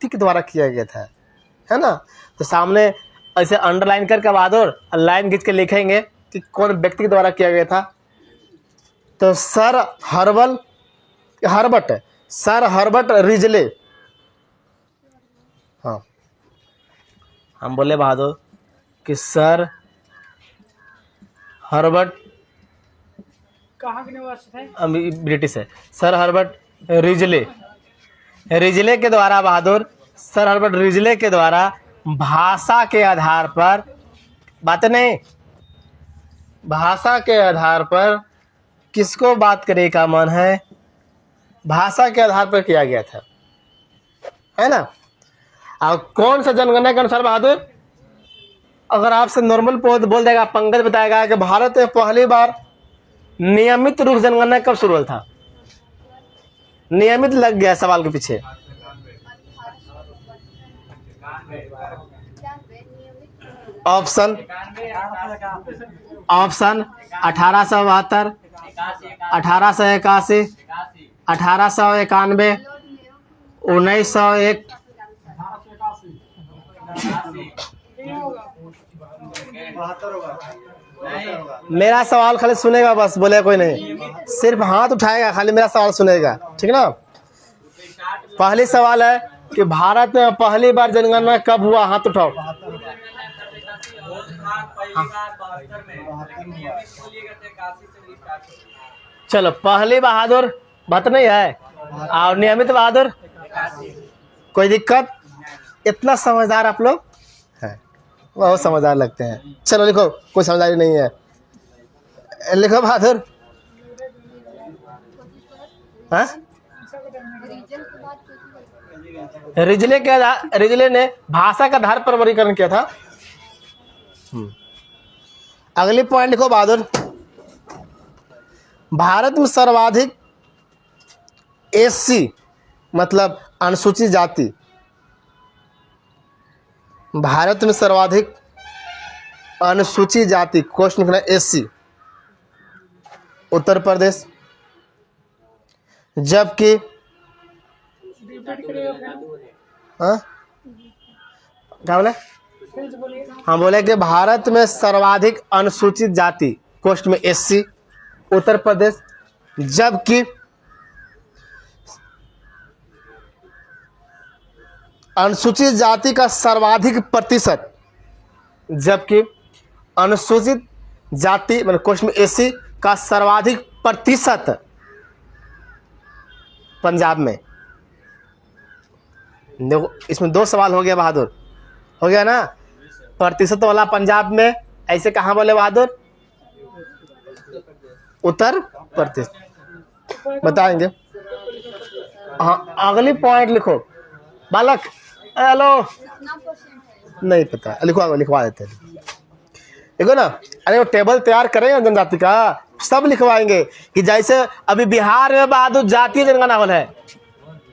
व्यक्ति के द्वारा किया गया था, है ना। तो सामने ऐसे अंडरलाइन करके बहादुर लाइन खींच के लिखेंगे कि कौन व्यक्ति के द्वारा किया गया था। तो सर हर्बर्ट रिजले। हाँ, हम बोले बहादुर कि सर हर्बर्ट, कहाँ के निवासी थे? ब्रिटिश है, सर हर्बर्ट रिजले के द्वारा बहादुर, सर हर्बर्ट रिजले के द्वारा भाषा के आधार पर, बातें नहीं, भाषा के आधार पर किसको बात करने का मन है, भाषा के आधार पर किया गया था, है ना। और कौन सा जनगणना के अनुसार बहादुर, अगर आपसे नॉर्मल बोल देगा, पंकज बताएगा कि भारत में पहली बार नियमित रूप से जनगणना कब शुरू हुआ था। नियमित लग गया सवाल के पीछे। ऑप्शन 1872, 1881, 1891, 1901। मेरा सवाल खाली सुनेगा बस, बोले कोई नहीं, सिर्फ हाथ उठाएगा, खाली मेरा सवाल सुनेगा, ठीक ना। पहली सवाल है कि भारत में पहली बार जनगणना कब हुआ, हाथ उठाओ। चलो, पहली बहादुर बात नहीं है, और नियमित बहादुर, कोई दिक्कत? इतना समझदार आप लोग हैं, बहुत समझदार लगते हैं। चलो लिखो, कोई समझदारी नहीं है, लिखो बहादुर। हाँ, रिजले ने भाषा का आधार पर वर्गीकरण किया था। अगली पॉइंट लिखो बहादुर। भारत में सर्वाधिक एससी मतलब अनुसूचित जाति, भारत में सर्वाधिक अनुसूचित जाति, क्वेश्चन लिखना एससी, उत्तर प्रदेश। जबकि हाँ क्या बोले, हाँ बोले कि भारत में सर्वाधिक अनुसूचित जाति, क्वेश्चन में एससी, उत्तर प्रदेश। जबकि अनुसूचित जाति का सर्वाधिक प्रतिशत, जबकि अनुसूचित जाति मतलब क्वेश्चन में एससी का सर्वाधिक प्रतिशत पंजाब में। देखो, इसमें दो सवाल हो गया बहादुर, हो गया ना। प्रतिशत वाला पंजाब में, ऐसे कहाँ बोले बहादुर, उत्तर प्रदेश, बताएंगे। हाँ, अगली पॉइंट लिखो बालक। हेलो, नहीं पता, लिखवा लिखवा देते हैं, देखो ना। अरे वो टेबल तैयार करेंगे जनजाति का, सब लिखवाएंगे कि जैसे अभी बिहार में बहादुर जातीय जनगणना हो है,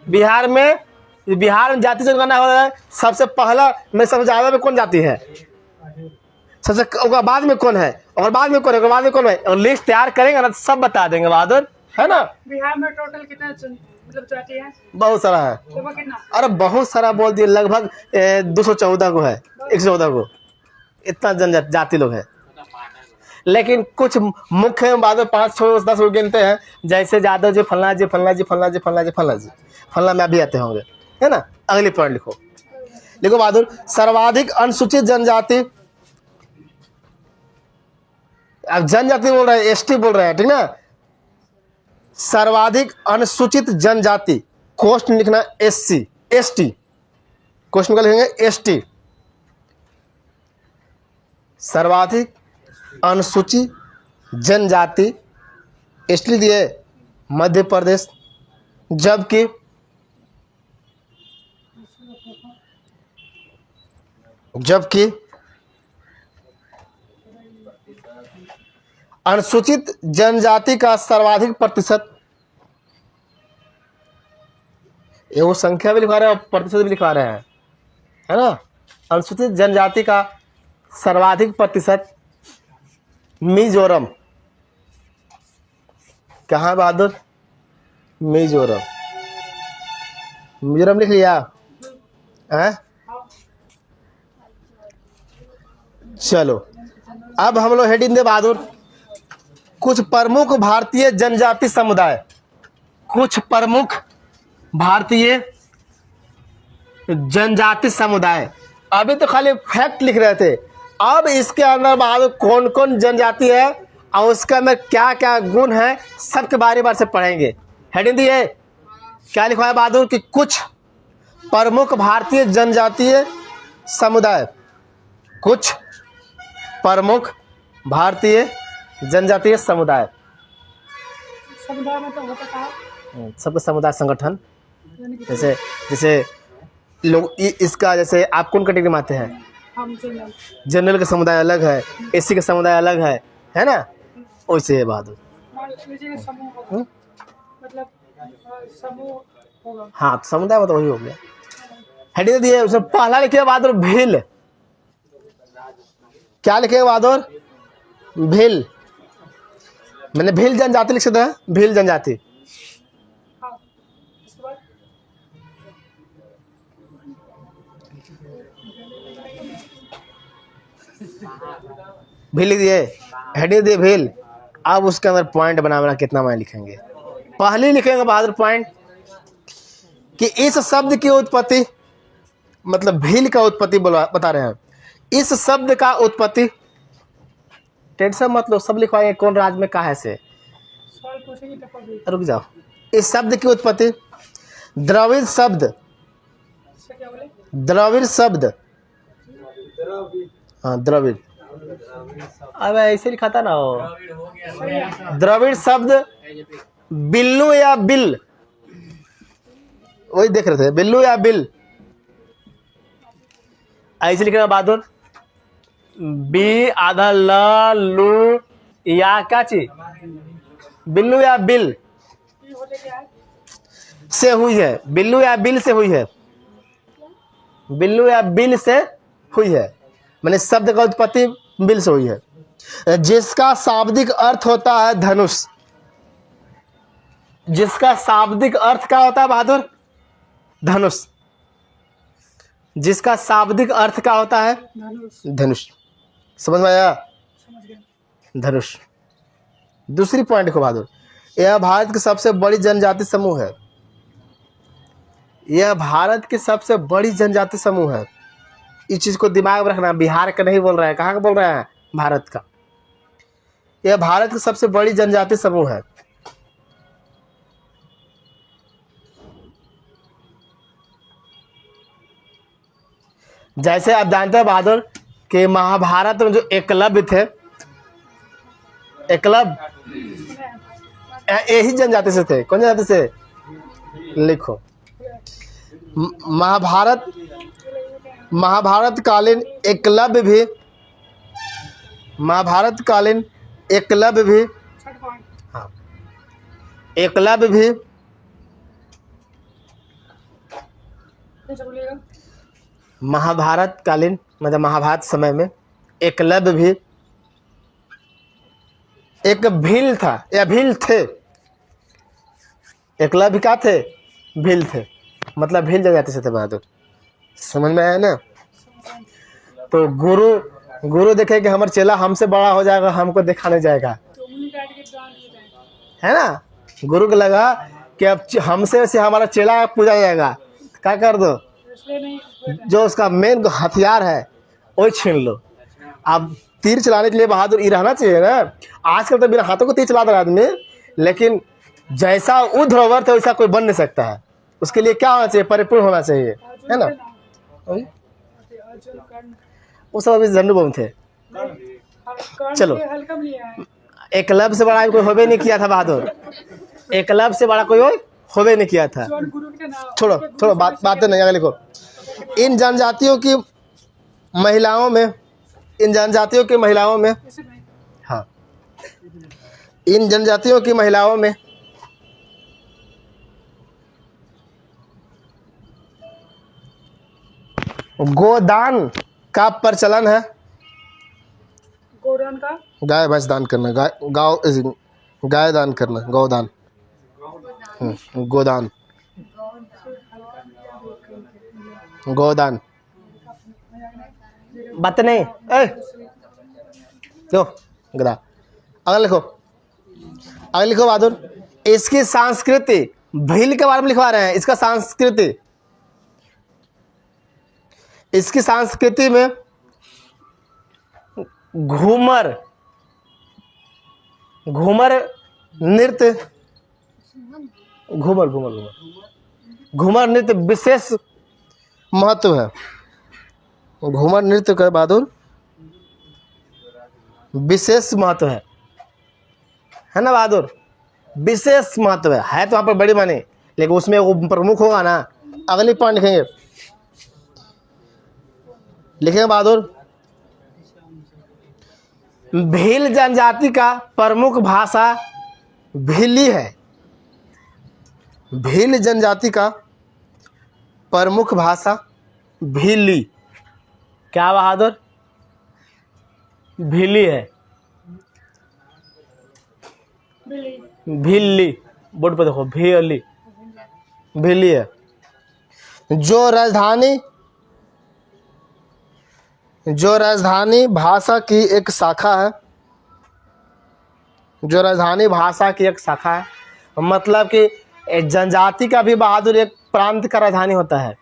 बिहार में जातीय जनगणना हो रहा है। सबसे पहला में सबसे ज्यादा में कौन जाति है, सबसे बाद में कौन है, और बाद में कौन है, बाद में कौन है, और लिस्ट तैयार करेंगे ना तो सब बता देंगे बहादुर, है ना। बिहार में टोटल कितना मतलब जाति है? बहुत सारा है, कितना? अरे बहुत सारा बोल दिए, लगभग 214 को है, 114 को, इतना जनजाति लोग है। लेकिन कुछ मुख्य बहादुर 5, 6, 10 को गिनते हैं, जैसे यादव जी, फलना जी, फलना जी, फलना जी, फलना जी, फलना जी, फलना में अभी आते होंगे, है ना। अगली पॉइंट लिखो बहादुर। सर्वाधिक अनुसूचित जनजाति, अब जनजाति बोल रहे हैं, एसटी बोल रहे हैं, ठीक ना। सर्वाधिक अनुसूचित जनजाति, क्वेश्चन लिखना एससी, एसटी, क्वेश्चन का लिखेंगे एसटी। सर्वाधिक अनुसूचित जनजाति एसटी दिए मध्य प्रदेश। जबकि अनुसूचित जनजाति का सर्वाधिक प्रतिशत, ये वो संख्या भी लिखवा रहे हैं और प्रतिशत भी लिखवा रहे हैं, है ना। अनुसूचित जनजाति का सर्वाधिक प्रतिशत मिजोरम, कहाँ बहादुर, मिजोरम लिख लिया, हैं? चलो अब हम लोग हेडिंग दे बहादुर, कुछ प्रमुख भारतीय जनजाति समुदाय, कुछ प्रमुख भारतीय जनजाति समुदाय। अभी तो खाली फैक्ट लिख रहे थे, अब इसके अंदर बहादुर कौन कौन जनजाति है और उसके अंदर क्या क्या गुण है सबके बारे बार से पढ़ेंगे। हेडिंग दी है, क्या लिखा है बहादुर कि कुछ प्रमुख भारतीय जनजातीय समुदाय, कुछ प्रमुख भारतीय जनजातीय समुदाय। समुदाय मतलब होता क्या है? सबके समुदाय संगठन, यानी कि जैसे जैसे लोग इसका जैसे आप कौन कैटेगरी में आते हैं? हम जनरल। जनरल का समुदाय अलग है, एससी का समुदाय अलग है ना? वैसे है बहादुर। मान लीजिए समूह होगा, मतलब समूह होगा। हाँ तो समुदाय मतलब वही हो गया। हेडिंग दिए उसमें पहला लिखे बहादुर भील। क्या लिखे बहादुर? भील। मैंने भील जनजाति लिख सकता है, भील जनजाति। हाँ, इसके बाद भील लिख दिए, हेडिंग दिए भील। अब उसके अंदर पॉइंट बनाना कितना मैं लिखेंगे। पहले लिखेंगे बहादुर पॉइंट कि इस शब्द की उत्पत्ति, मतलब भील का उत्पत्ति बता रहे हैं। इस शब्द का उत्पत्ति, टेंशन मतलब सब लिखवाएंगे कौन राज्य में कहाँ से। सवाल पूछेंगे तो पढ़िए। रुक जाओ। इस शब्द की उत्पत्ति द्रविड़ शब्द, इससे क्या बोले? द्रविड़ शब्द, हाँ द्रविड़, अब ऐसे लिखा था ना वो, द्रविड़ शब्द बिल्लू या बिल, वही देख रहे थे, बिल्लू या बिल, ऐसे लिखना बहादुर। बी आधा ल लू या क्या चीज, बिल्लू या बिल ये होते क्या है? से हुई है, बिल्लू या बिल से हुई है, बिल्लू या बिल से हुई है, मैंने शब्द का उत्पत्ति बिल से हुई है। जिसका शाब्दिक अर्थ होता है धनुष, जिसका शाब्दिक अर्थ क्या होता है बहादुर? धनुष। जिसका शाब्दिक अर्थ क्या होता है? धनुष। धनुष। समझ में आया? समझ गए। धनुष। दूसरी पॉइंट को बहादुर, यह भारत की सबसे बड़ी जनजाति समूह है, यह भारत की सबसे बड़ी जनजाति समूह है। इस चीज को दिमाग में रखना, बिहार का नहीं बोल रहा है, कहाँ का बोल रहा है? भारत का। यह भारत की सबसे बड़ी जनजाति समूह है। जैसे आप जानते हैं बहादुर कि महाभारत में जो एकलव्य थे, एकलव्य यही जनजाति से थे। कौन जनजाति से? लिखो, महाभारत कालीन एकलव्य भी, महाभारत कालीन एकलव्य भी, छठ पॉइंट। हाँ एकलव्य भी, फिर से बोलिएगा। महाभारत कालीन मतलब महाभारत समय में एकलव्य भी एक भील था या भील थे। एकलव्य क्या थे? भील थे, मतलब भील जनजाति से थे बहादुर। समझ में आया ना? तो गुरु देखे कि हमारा चेला हमसे बड़ा हो जाएगा, हमको दिखाने जाएगा, तो उंगली काट के दान दिए जाएंगे। है ना? गुरु को लगा कि अब हमसे से हमारा चेला पूजा जाएगा, क्या कर दो, इसलिए नहीं, जो उसका मेन हथियार है वही छीन लो। अब तीर चलाने के लिए बहादुर ये रहना चाहिए ना। आजकल तो बिना हाथों को तीर चला रहा आदमी, लेकिन जैसा उध्रवर थे वैसा कोई बन नहीं सकता है। उसके लिए क्या होना चाहिए? परिपूर्ण होना चाहिए, है ना? अर्जुन कर्ण। वो सब अभी झंडू बम थे। कर्ण चलो। के हल्का में लिया है। एकलव्य से बड़ा कोई होबे नहीं किया था बहादुर, एकलव्य से बड़ा कोई होबे नहीं किया था। स्वर्ण गुरु के नाम। छोड़ो बातें नहीं, आगे लिखो। इन जनजातियों की महिलाओं में, इन जनजातियों की महिलाओं में, ऐसे नहीं। हाँ इन जनजातियों की महिलाओं में गोदान का प्रचलन है। गोदान का गाय भैंस दान करना, गाय दान करना, गौदान, गोदान। गोदान। बात नहीं ए लो गदा। अगला लिखो, अगला लिखो बहादुर। इसकी संस्कृति, भील के बारे में लिखवा रहे हैं। इसका संस्कृति, इसकी संस्कृति में घूमर, घूमर नृत्य, घूमर घूमर घूमर घूमर नृत्य विशेष महत्व है। घूमर नृत्य का बहादुर विशेष महत्व है ना बहादुर? विशेष महत्व है तो वहाँ पर बड़ी माने, लेकिन उसमें वो प्रमुख होगा ना। अगली पॉइंट लिखेंगे, लिखेंगे बहादुर। भील जनजाति का प्रमुख भाषा भीली है। भील जनजाति का प्रमुख भाषा भीली। क्या बहादुर? भीली है। भीली, बोर्ड पर देखो, भीली, भीली है। जो राजधानी भाषा की एक शाखा है। जो राजधानी भाषा की एक शाखा है, मतलब कि जनजाति का भी बहादुर एक प्रांत का राजधानी होता है।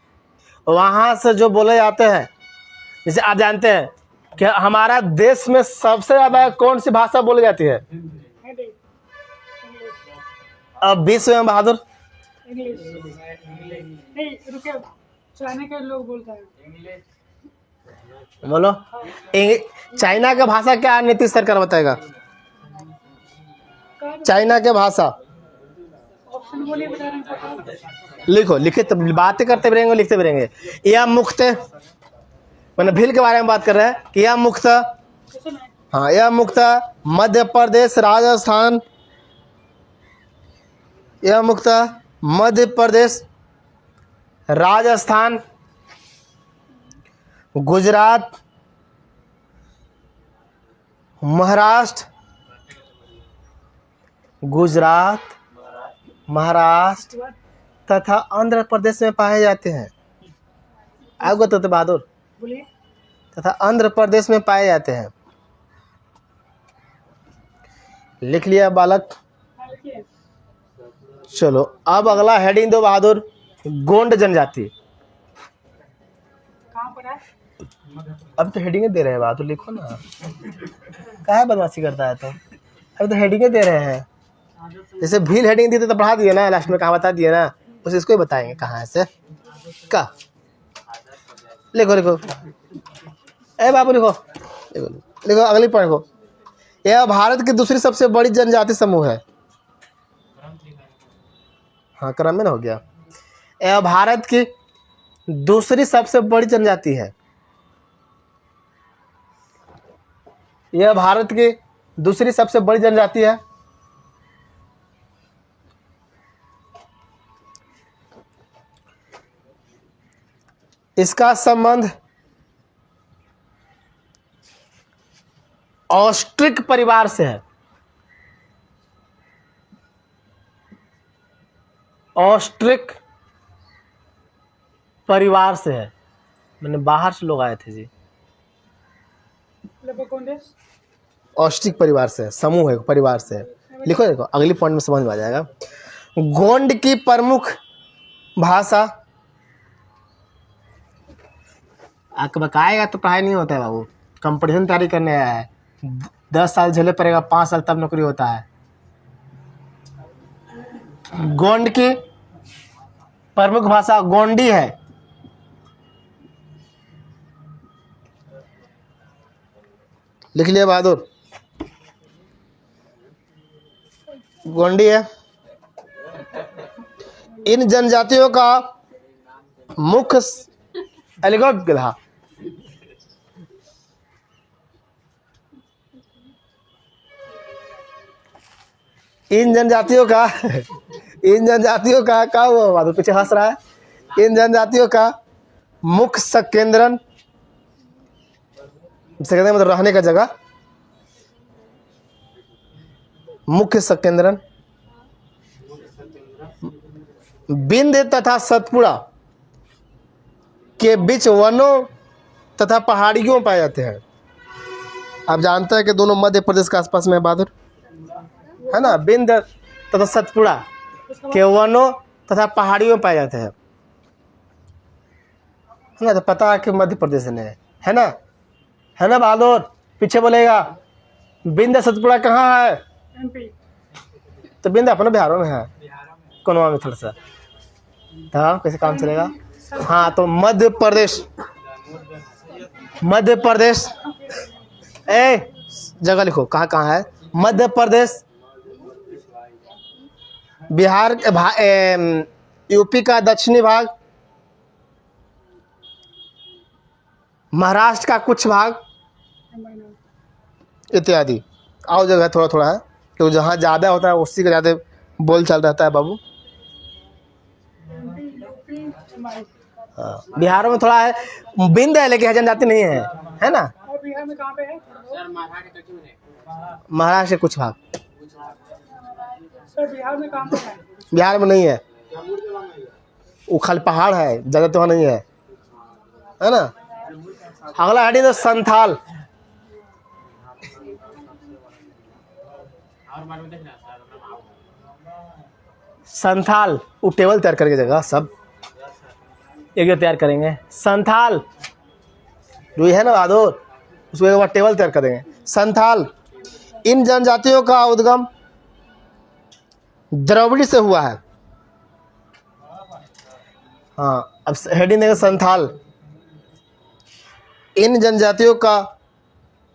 वहाँ से जो बोले जाते हैं, जैसे आप जानते हैं कि हमारा देश में सबसे ज़्यादा कौन सी भाषा बोली जाती है? अब विश्व में बहादुर इंग्लिश। नहीं रुके, चाइना के लोग बोलते हैं। बोलो चाइना का भाषा क्या? नीतीश सरकार बताएगा। चाइना के भाषा ऑप्शन बोलिए, बता रहे हैं। लिखो, लिखे तो बातें करते भी रहेंगे, लिखते भी रहेंगे। यह मुक्त, मैंने भील के बारे में बात कर रहे हैं कि यह मुक्त, हाँ यह मुक्त मध्य प्रदेश राजस्थान, यह मुक्त मध्य प्रदेश राजस्थान गुजरात महाराष्ट्र, गुजरात महाराष्ट्र तथा आंध्र प्रदेश में पाए जाते हैं। आपको तो बहादुर बोलिए। तथा आंध्र प्रदेश में पाए जाते हैं। लिख लिया बालक? चलो अब अगला हेडिंग दो बहादुर। गोंड जनजाति। कहाँ पर है? अब तो हेडिंग दे रहे हैं बहादुर, लिखो ना। काहे बदमाशी करता है तो? अब तो हेडिंग दे रहे हैं। जैसे भील हेडिंग दी तो पढ़ा दिए ना, लास्ट में कहाँ बता दिए ना, उसे इसको ही बताएंगे कहाँ से का। लिखो लिखो ए बाबू, लिखो लिखो लिखो। अगली पॉइंट को, यह भारत की दूसरी सबसे बड़ी जनजाति समूह है। हाँ क्रम में ना हो गया। यह भारत की दूसरी सबसे बड़ी जनजाति है। यह भारत की दूसरी सबसे बड़ी जनजाति है। इसका संबंध ऑस्ट्रिक परिवार से है। ऑस्ट्रिक परिवार से है, मैंने बाहर से लोग आए थे जी। कौन देश? ऑस्ट्रिक परिवार से है, समूह है, परिवार से है। लिखो देखो, अगली पॉइंट में समझ में आ जाएगा। गोंड की प्रमुख भाषा, आपको बताएगा तो पढ़ाई नहीं होता है बाबू, कंपटीशन तैयारी करने आया है। 10 साल झेले पड़ेगा, 5 साल तब नौकरी होता है। गोंड की प्रमुख भाषा गोंडी है। लिख लिया बहादुर? गोंडी है। इन जनजातियों का मुख्य गधा, इन जनजातियों का क्या हुआ बहादुर? पीछे हंस रहा है। इन जनजातियों का मुख्य संकेंद्रण, मतलब रहने का जगह, मुख्य संकेंद्रण विंध्य तथा सतपुड़ा। के बीच वनों तथा पहाड़ियों में पाए जाते हैं। आप जानते हैं कि दोनों मध्य प्रदेश के आसपास में है बहादुर, है ना। बिंद तथा सतपुड़ा के वनों तथा पहाड़ियों में पाए जाते हैं, है ना। तो पता है कि मध्य प्रदेश में है ना, है ना बहादुर। पीछे बोलेगा बिंद सतपुड़ा कहाँ है? MP। तो बिंद अपने बिहार में है, कोनवा में थोड़ा सा। हाँ कैसे काम चलेगा? हाँ तो मध्य प्रदेश, मध्य प्रदेश, ए जगह लिखो कहाँ कहाँ है। मध्य प्रदेश, बिहार, यूपी का दक्षिणी भाग, महाराष्ट्र का कुछ भाग इत्यादि। और जगह थोड़ा थोड़ा है, क्योंकि जहाँ ज़्यादा होता है उसी का ज़्यादा बोल चाल रहता है बाबू। हाँ, बिहार में थोड़ा है, बिंद है लेकिन जनजाति नहीं है ना। और बिहार में कहाँ पे है? महाराष्ट्र के कुछ भाग, सर बिहार में कहाँ पे है? बिहार में नहीं है, वो खाली पहाड़ है, ज़्यादा तो वहाँ नहीं है ना। अगला हटी तो संथाल। संथाल वो टेबल तैयार करके जगह सब एक जगह तैयार करेंगे। संथाल जो है ना बहादुर, उसको एक बार टेबल तैयार करेंगे। संथाल, इन जनजातियों का उद्गम द्रविड़ से हुआ है। हाँ अब हेडिंग देंगे संथाल, इन जनजातियों का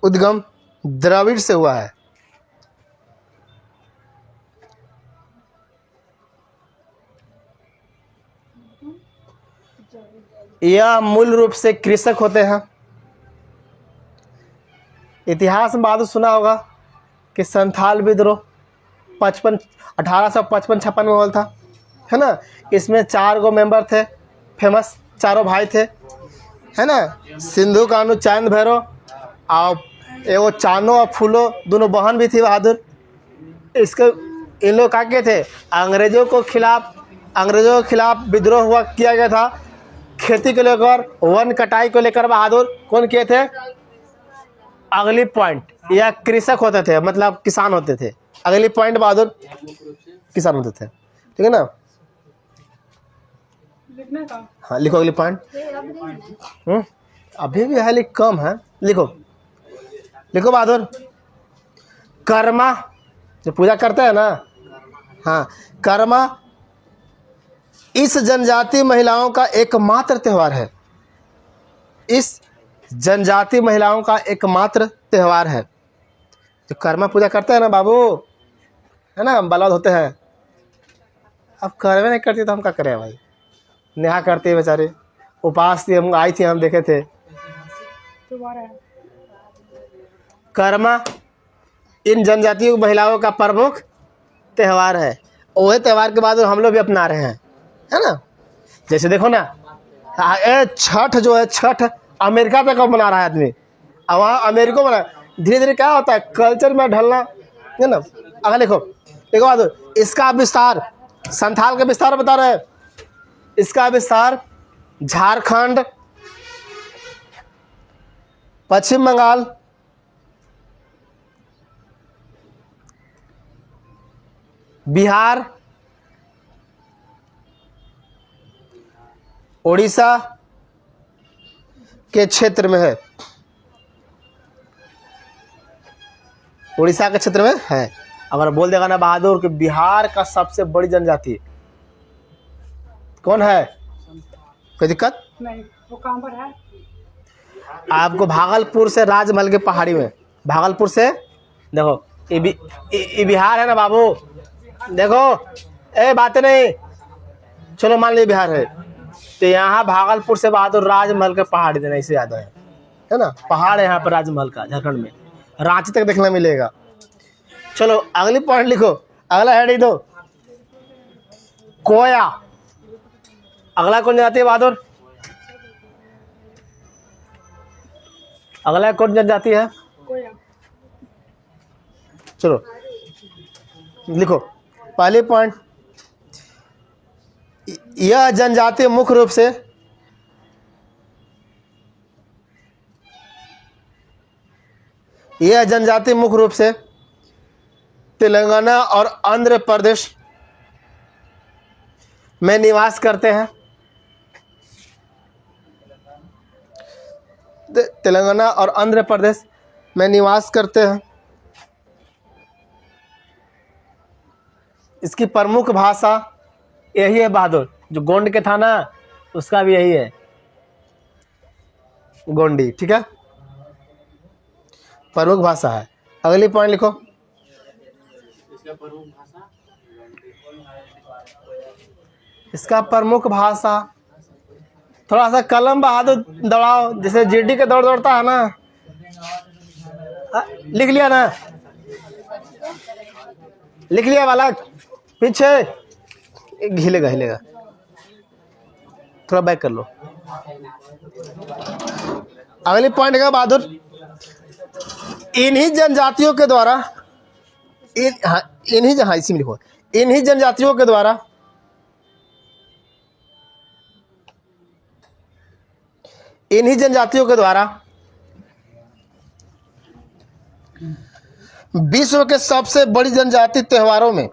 उद्गम द्रविड़ से हुआ है। यह मूल रूप से कृषक होते हैं। इतिहास में बहादुर सुना होगा कि संथाल विद्रोह 1855-56 में हुआ था, है ना। इसमें 4 गो मेंबर थे, फेमस चारों भाई थे, है ना। सिंधु कान्हू चांद भैरव और एगो चानो और फूलो, दोनों बहन भी थी बहादुर। इसके इन लोग क्या थे, अंग्रेजों के खिलाफ विद्रोह हुआ किया गया था। खेती को लेकर, वन कटाई को लेकर बहादुर कौन किए थे? अगली पॉइंट, या कृषक होते थे, मतलब किसान होते थे। अगली पॉइंट बहादुर किसान होते थे, ठीक है ना। लिखने का? हाँ लिखो अगली पॉइंट। अभी भी है लेकिन कम है, लिखो लिखो बहादुर। कर्मा जो पूजा करते हैं ना, हाँ कर्मा इस जनजाति महिलाओं का एकमात्र त्यौहार है। इस जनजाति महिलाओं का एकमात्र त्यौहार है। जो कर्मा पूजा करते हैं ना बाबू, है ना, बलद होते हैं। अब करवे नहीं करती तो हम क्या करें भाई, नेहा करती है बेचारे, उपास थी, हम आई थी, हम देखे थे। कर्मा इन जनजातियों महिलाओं का प्रमुख त्यौहार है। वही त्यौहार के बाद हम लोग भी अपना रहे हैं, है ना। जैसे देखो ना, छठ जो है, छठ अमेरिका तक मना रहा है आदमी, अब वहाँ अमेरिका मना। धीरे धीरे क्या होता है, कल्चर में ढलना, है ना। अगर देखो देखो बहादुर, इसका विस्तार, संथाल का विस्तार बता रहे हैं। इसका विस्तार झारखंड, पश्चिम बंगाल, बिहार, उड़ीसा के क्षेत्र में है। उड़ीसा के क्षेत्र में है। अगर बोल देगा ना बहादुर कि बिहार का सबसे बड़ी जनजाति कौन है, कोई दिक्कत नहीं। वो कहाँ पर है? आपको भागलपुर से राजमहल के पहाड़ी में, भागलपुर से देखो, ये बिहार है ना बाबू। देखो बातें नहीं, चलो मान लीजिए बिहार है, तो यहाँ भागलपुर से बहादुर राजमहल के पहाड़ी देना, इसे याद है ना। पहाड़ है यहाँ पर राजमहल का, झारखंड में, रांची तक देखने मिलेगा। चलो अगली पॉइंट लिखो, अगला हेडिंग दो, कोया। अगला कौन जाती है बहादुर? अगला कौन जनजाति है? कोया। चलो लिखो पहले पॉइंट, यह जनजाति मुख्य रूप से यह जनजाति मुख्य रूप से तेलंगाना और आंध्र प्रदेश में निवास करते हैं। तेलंगाना और आंध्र प्रदेश में निवास करते हैं। इसकी प्रमुख भाषा यही है बहादुर। जो गोंड के था ना, उसका भी यही है, गोंडी। ठीक है, प्रमुख भाषा है। अगली पॉइंट लिखो। इसका प्रमुख भाषा, थोड़ा सा कलम बहादुर दौड़ाओ, जैसे जीडी के दौड़ दौड़ता है ना। लिख लिया ना? लिख लिया बालक? पीछे हिलेगा हिलेगा, थोड़ा बैक कर लो। अगली पॉइंट है बहादुर, इन्हीं जनजातियों के द्वारा इसी में लिखो, इन्हीं जनजातियों के द्वारा विश्व के सबसे बड़ी जनजाति त्योहारों में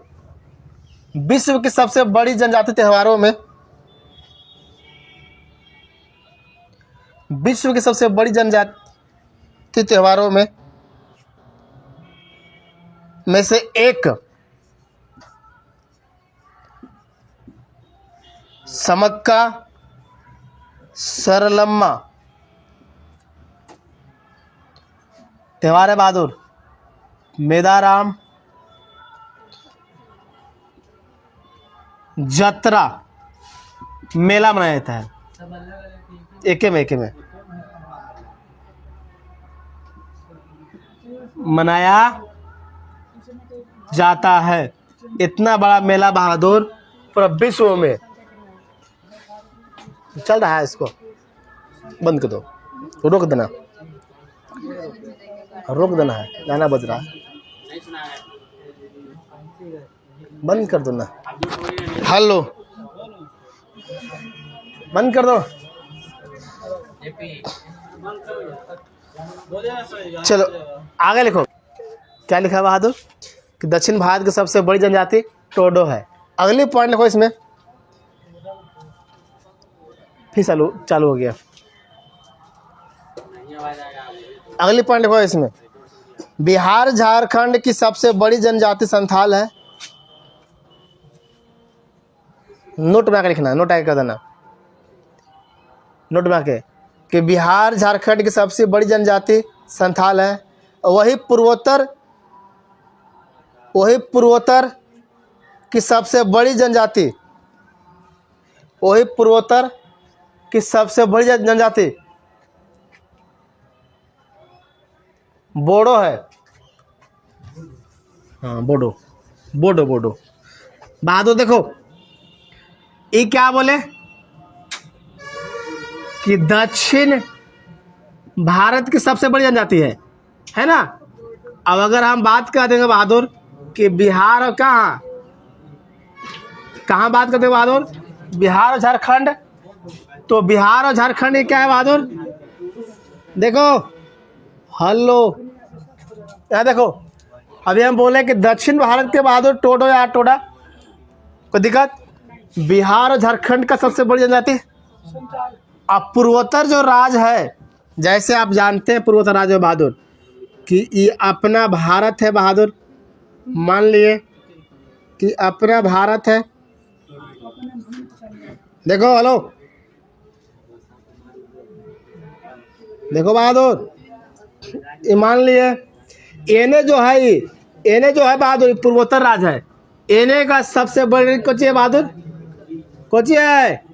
में से एक समक्का सरलम्मा त्योहार है बहादुर। मेदाराम जत्रा मेला मनाया जाता है, एके में मनाया जाता है। इतना बड़ा मेला बहादुर पूरा विश्व में चल रहा है। इसको बंद कर दो, रोक देना है, गाना बज रहा है, बंद कर दो ना। हेलो, बंद कर दो। चलो आगे लिखो। क्या लिखा है बहादुर? कि दक्षिण भारत की सबसे बड़ी जनजाति टोडो है। अगली पॉइंट लिखो इसमें। फिर चालू हो गया। अगली पॉइंट लिखो इसमें। बिहार झारखंड की सबसे बड़ी जनजाति संथाल है। नोट बना के लिखना, नोट आगे कर देना, नोट बना के कि बिहार झारखंड की सबसे बड़ी जनजाति संथाल है। वही पूर्वोत्तर की सबसे बड़ी जनजाति बोडो है। हाँ, बोडो। बहादुर देखो, ये क्या बोले कि दक्षिण भारत की सबसे बड़ी जनजाति है ना। अब अगर हम बात कर देंगे बहादुर कि बिहार और कहाँ बात करते हैं बहादुर? बिहार और झारखंड। तो बिहार और झारखंड ये क्या है बहादुर? देखो, हेलो, यहाँ देखो। अभी हम बोले कि दक्षिण भारत के बहादुर टोडो या टोडा, कोई दिक्कत? बिहार और झारखंड का सबसे बड़ी जनजाति। अब पूर्वोत्तर जो राज है, जैसे आप जानते हैं पूर्वोत्तर राज है बहादुर कि ये अपना भारत है बहादुर। मान लिए कि अपना भारत है। देखो, हेलो, देखो बहादुर, ये मान लिए एने जो है बहादुर पूर्वोत्तर राज है। एने का सबसे बड़ी कोची है बहादुर? कोची है?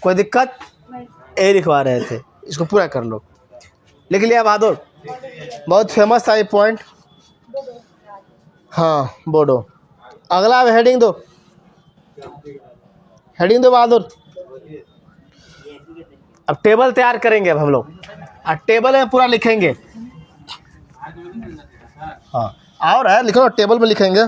कोई दिक्कत? ए लिखवा रहे थे, इसको पूरा कर लो। लिख लिया बहादुर? बहुत फेमस था ये पॉइंट। हाँ, बोडो। अगला हेडिंग दो बहादुर। अब टेबल तैयार करेंगे। अब हम लोग टेबल में पूरा लिखेंगे। हाँ, और है लिखो, टेबल में लिखेंगे।